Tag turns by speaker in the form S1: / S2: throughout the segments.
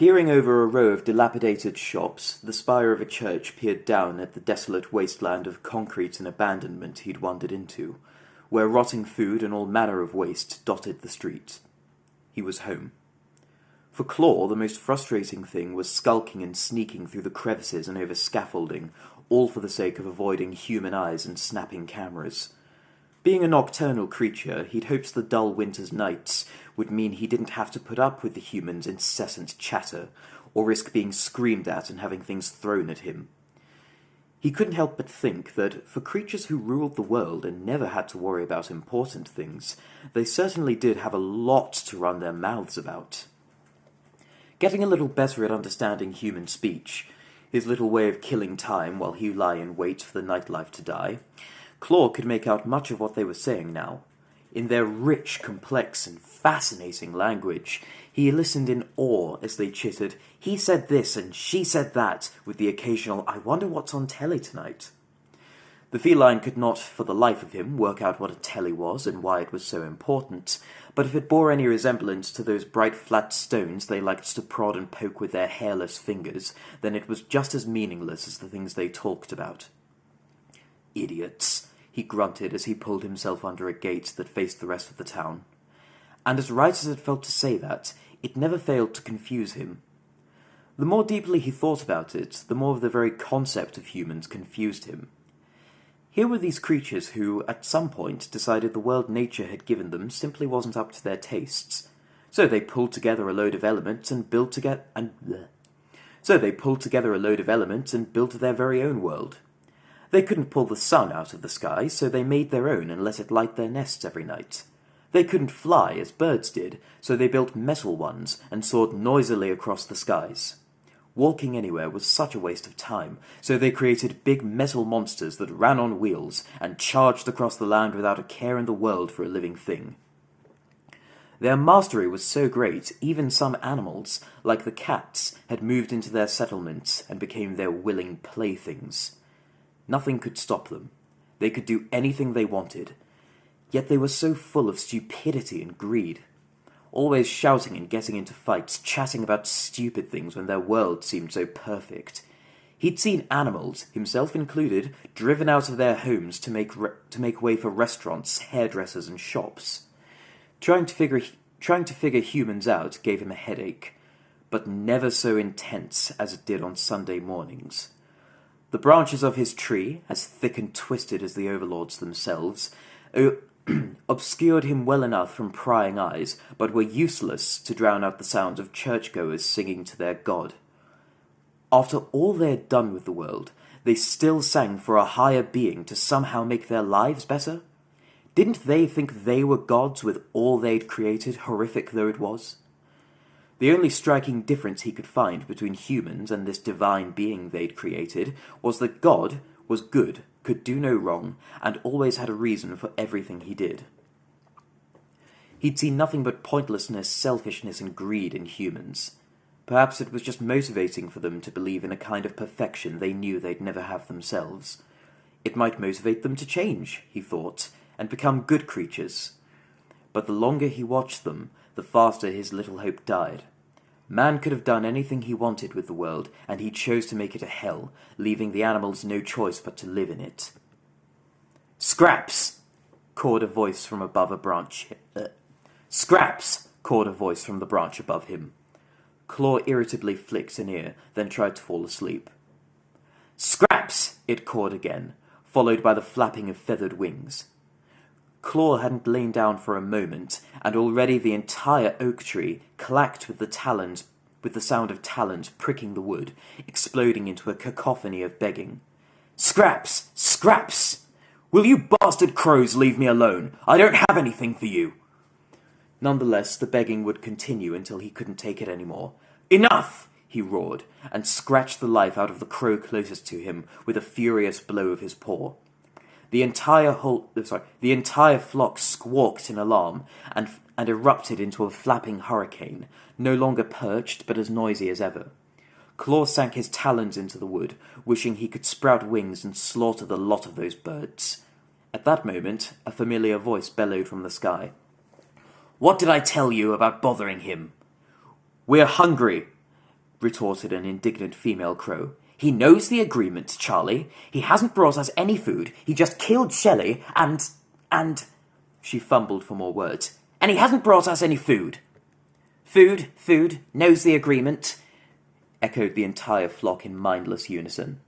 S1: Peering over a row of dilapidated shops, the spire of a church peered down at the desolate wasteland of concrete and abandonment he'd wandered into, where rotting food and all manner of waste dotted the streets. He was home. For Claw, the most frustrating thing was skulking and sneaking through the crevices and over scaffolding, all for the sake of avoiding human eyes and snapping cameras. Being a nocturnal creature, he'd hoped the dull winter's nights would mean he didn't have to put up with the humans' incessant chatter, or risk being screamed at and having things thrown at him. He couldn't help but think that, for creatures who ruled the world and never had to worry about important things, they certainly did have a lot to run their mouths about. Getting a little better at understanding human speech, his little way of killing time while he lay in wait for the nightlife to die, Claw could make out much of what they were saying now. In their rich, complex, and fascinating language, he listened in awe as they chittered, "He said this and she said that," with the occasional, "I wonder what's on telly tonight." The feline could not, for the life of him, work out what a telly was and why it was so important, but if it bore any resemblance to those bright flat stones they liked to prod and poke with their hairless fingers, then it was just as meaningless as the things they talked about. "Idiots," he grunted as he pulled himself under a gate that faced the rest of the town. And as right as it felt to say that, it never failed to confuse him. The more deeply he thought about it, the more of the very concept of humans confused him. Here were these creatures who, at some point, decided the world nature had given them simply wasn't up to their tastes. So they pulled together a load of elements and built together their very own world. They couldn't pull the sun out of the sky, so they made their own and let it light their nests every night. They couldn't fly as birds did, so they built metal ones and soared noisily across the skies. Walking anywhere was such a waste of time, so they created big metal monsters that ran on wheels and charged across the land without a care in the world for a living thing. Their mastery was so great, even some animals, like the cats, had moved into their settlements and became their willing playthings. Nothing could stop them. They could do anything they wanted. Yet they were so full of stupidity and greed. Always shouting and getting into fights, chatting about stupid things when their world seemed so perfect. He'd seen animals, himself included, driven out of their homes to make way for restaurants, hairdressers, and shops. Trying to figure humans out gave him a headache, but never so intense as it did on Sunday mornings. The branches of his tree, as thick and twisted as the overlords themselves, obscured him well enough from prying eyes, but were useless to drown out the sounds of churchgoers singing to their god. After all they had done with the world, they still sang for a higher being to somehow make their lives better? Didn't they think they were gods with all they'd created, horrific though it was? The only striking difference he could find between humans and this divine being they'd created was that God was good, could do no wrong, and always had a reason for everything he did. He'd seen nothing but pointlessness, selfishness, and greed in humans. Perhaps it was just motivating for them to believe in a kind of perfection they knew they'd never have themselves. It might motivate them to change, he thought, and become good creatures. But the longer he watched them, the faster his little hope died. Man could have done anything he wanted with the world, and he chose to make it a hell, leaving the animals no choice but to live in it. "Scraps!" called a voice from above a branch. "Scraps!" called a voice from the branch above him. Claw irritably flicked an ear, then tried to fall asleep. "Scraps!" it called again, followed by the flapping of feathered wings. Claw hadn't lain down for a moment, and already the entire oak tree clacked with the sound of talons pricking the wood, exploding into a cacophony of begging. "Scraps! Scraps! Will you bastard crows leave me alone? I don't have anything for you!" Nonetheless, the begging would continue until he couldn't take it any more. "Enough!" he roared, and scratched the life out of the crow closest to him with a furious blow of his paw. The entire flock squawked in alarm and erupted into a flapping hurricane, no longer perched but as noisy as ever. Claw sank his talons into the wood, wishing he could sprout wings and slaughter the lot of those birds. At that moment, a familiar voice bellowed from the sky. "What did I tell you about bothering him?" "We're hungry," retorted an indignant female crow. "He knows the agreement, Charlie. He hasn't brought us any food. He just killed Shelley and... She fumbled for more words. "And he hasn't brought us any food." Food, knows the agreement," echoed the entire flock in mindless unison.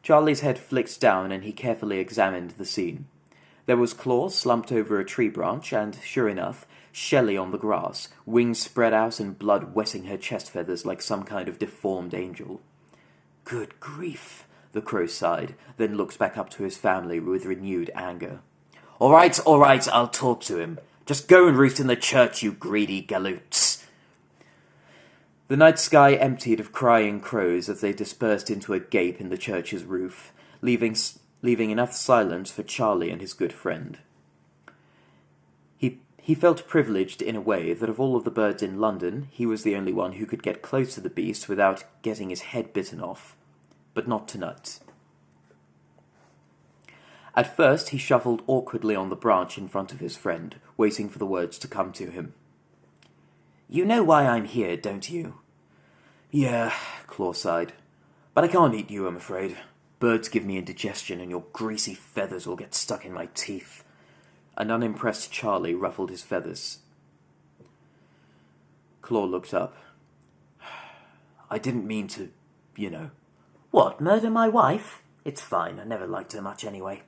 S1: Charlie's head flicked down and he carefully examined the scene. There was Claw slumped over a tree branch and, sure enough, Shelley on the grass, wings spread out and blood wetting her chest feathers like some kind of deformed angel. "Good grief," the crow sighed, then looked back up to his family with renewed anger. All right, I'll talk to him. Just go and roost in the church, you greedy galoots." The night sky emptied of crying crows as they dispersed into a gape in the church's roof, leaving enough silence for Charlie and his good friend. He felt privileged in a way that of all of the birds in London, he was the only one who could get close to the beast without getting his head bitten off. But not tonight. At first, he shuffled awkwardly on the branch in front of his friend, waiting for the words to come to him. "You know why I'm here, don't you?" "Yeah," Claw sighed. "But I can't eat you, I'm afraid. Birds give me indigestion, and your greasy feathers will get stuck in my teeth." An unimpressed Charlie ruffled his feathers. Claw looked up. "I didn't mean to, you know." "What, murder my wife? It's fine, I never liked her much anyway."